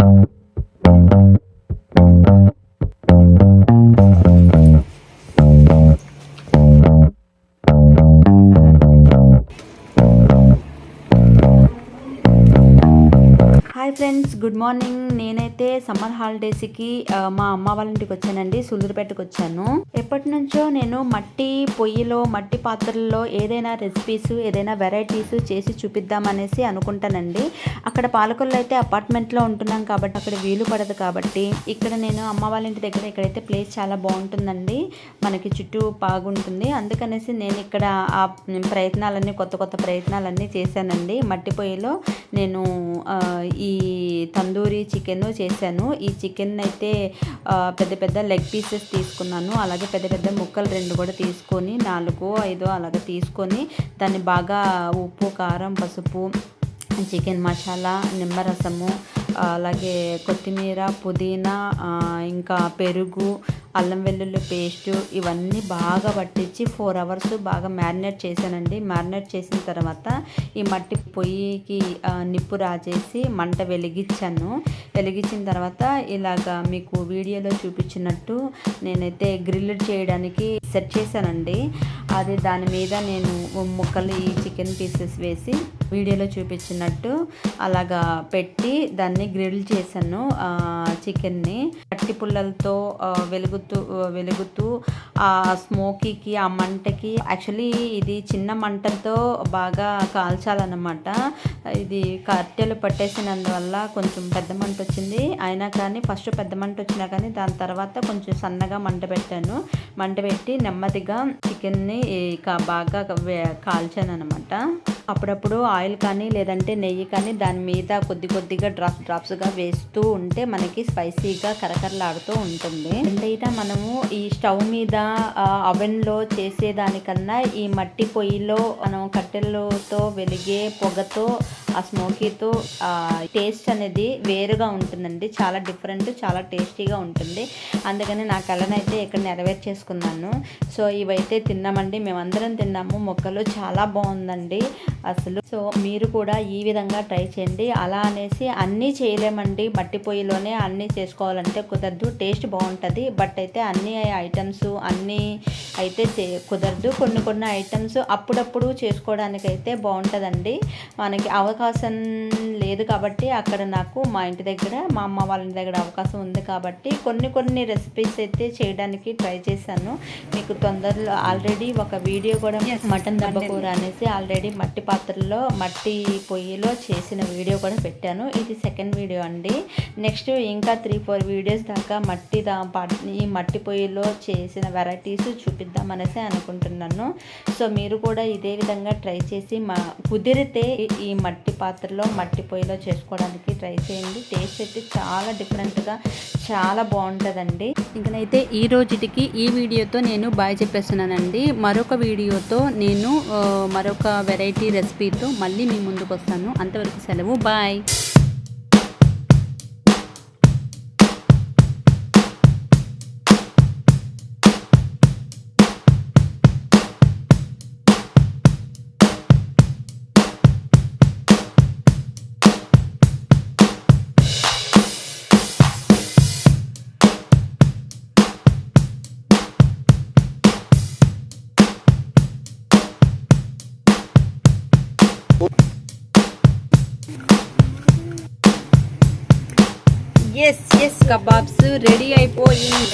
Hi friends, good morning. నేనైతే summer హాలిడేస్కి మా అమ్మ వాళ్ళ ఇంటికి వచ్చానండి. సూళ్ళూరుపేటకు వచ్చాను. ఎప్పటి నుంచో నేను మట్టి పొయ్యిలో, మట్టి పాత్రల్లో ఏదైనా రెసిపీస్, ఏదైనా వెరైటీస్ చేసి చూపిద్దామనేసి అనుకుంటానండి. అక్కడ పాలకొల్లు అయితే అపార్ట్మెంట్లో ఉంటున్నాం కాబట్టి అక్కడ వీలు పడదు కాబట్టి ఇక్కడ నేను అమ్మ వాళ్ళ ఇంటి దగ్గర ఇక్కడైతే ప్లేస్ చాలా బాగుంటుందండి. మనకి చుట్టూ బాగుంటుంది. అందుకనేసి నేను ఇక్కడ ఆ ప్రయత్నాలన్నీ, కొత్త కొత్త ప్రయత్నాలన్నీ చేశానండి. మట్టి పొయ్యిలో నేను ఈ తందూరి చికెన్ చేశాను. ఈ చికెన్ అయితే పెద్ద పెద్ద లెగ్ పీసెస్ తీసుకున్నాను. అలాగే పెద్ద పెద్ద ముక్కలు 2 కూడా తీసుకొని 4, 5 అలాగే తీసుకొని దాన్ని బాగా ఉప్పు, కారం, పసుపు, చికెన్ మసాలా, నిమ్మరసము, అలాగే కొత్తిమీర, పుదీనా, ఇంకా పెరుగు, అల్లం వెల్లుల్లి పేస్టు ఇవన్నీ బాగా పట్టించి 4 అవర్స్ బాగా మ్యారినేట్ చేశానండి. మ్యారినేట్ చేసిన తర్వాత ఈ మట్టి పొయ్యికి నిప్పు రాజేసి మంట వెలిగించాను. వెలిగించిన తర్వాత ఇలాగా మీకు వీడియోలో చూపించినట్టు నేనైతే గ్రిల్ చేయడానికి సెట్ చేశానండి. అది దాని మీద నేను ముక్కలు ఈ చికెన్ పీసెస్ వేసి వీడియోలో చూపించినట్టు అలాగా పెట్టి దాన్ని గ్రిల్ చేశాను. చికెన్ని కట్టి పుల్లలతో వెలుగుతూ ఆ స్మోకీకి, ఆ మంటకి, యాక్చువల్లీ ఇది చిన్న మంటలతో బాగా కాల్చాలన్నమాట. ఇది కట్టెలు పట్టేసినందువల్ల కొంచెం పెద్ద మంట వచ్చింది. అయినా కానీ ఫస్ట్ పెద్ద మంట వచ్చినా కానీ దాని తర్వాత కొంచెం సన్నగా మంట పెట్టాను. మంట పెట్టి నెమ్మదిగా చికెన్ని బాగా కాల్చాను అనమాట. అప్పుడప్పుడు ఆయిల్ కానీ లేదంటే నెయ్యి కానీ దాని మీద కొద్దిగా డ్రాప్స్గా వేస్తూ ఉంటే మనకి స్పైసీగా కరకరలాడుతూ ఉంటుంది. ఎంతైనా మనము ఈ స్టవ్ మీద అవెన్లో చేసేదానికన్నా ఈ మట్టి పొయ్యిలో మనం కట్టెలతో వెలిగే పొగతో, ఆ స్మోకీతో టేస్ట్ అనేది వేరుగా ఉంటుందండి. చాలా డిఫరెంట్, చాలా టేస్టీగా ఉంటుంది. అందుకని నా కళనైతే ఇక్కడ నెరవేర్చేసుకున్నాను. సో ఇవైతే తిన్నామండి, మేమందరం తిన్నాము. మొక్కలు చాలా బాగుందండి అసలు. సో మీరు కూడా ఈ విధంగా ట్రై చేయండి. అలా అనేసి అన్నీ చేయలేమండి. మట్టి పొయ్యిలోనే అన్నీ చేసుకోవాలంటే కుదరదు. టేస్ట్ బాగుంటుంది, బట్ అయితే అన్ని ఐటమ్స్ అన్నీ అయితే కుదరదు. కొన్ని ఐటమ్స్ అప్పుడప్పుడు చేసుకోవడానికైతే బాగుంటుందండి. మనకి అవకాశం లేదు కాబట్టి అక్కడ నాకు మా ఇంటి దగ్గర, మా అమ్మ వాళ్ళ ఇంటి దగ్గర అవకాశం ఉంది కాబట్టి కొన్ని రెసిపీస్ అయితే చేయడానికి ట్రై చేశాను. మీకు తొందరలో ఆల్రెడీ ఒక వీడియో కూడా మటన్ దెబ్బ కూర అనేసి ఆల్రెడీ మట్టి పాత్రలో, మట్టి పొయ్యిలో చేసిన వీడియో కూడా పెట్టాను. ఇది సెకండ్ వీడియో అండి. నెక్స్ట్ ఇంకా 3-4 వీడియోస్ దాకా ఈ మట్టి పొయ్యిలో చేసిన వెరైటీస్ చూపిద్దామనేసి అనుకుంటున్నాను. సో మీరు కూడా ఇదే విధంగా ట్రై చేసి కుదిరితే ఈ మట్టి పాత్రలో, మట్టి పొయ్యిలో చేసుకోవడానికి ట్రై చేయండి. టేస్ట్ అయితే చాలా డిఫరెంట్గా చాలా బాగుంటుందండి. ఇంకనైతే ఈ రోజుటికి ఈ వీడియోతో నేను బాయ్ చెప్పేస్తున్నానండి. మరొక వీడియోతో నేను మరొక వెరైటీ రెసిపీతో మళ్ళీ మీ ముందుకు వస్తాను. అంతవరకు సెలవు, బాయ్. ఎస్ కబాబ్స్ రెడీ అయిపోయింది.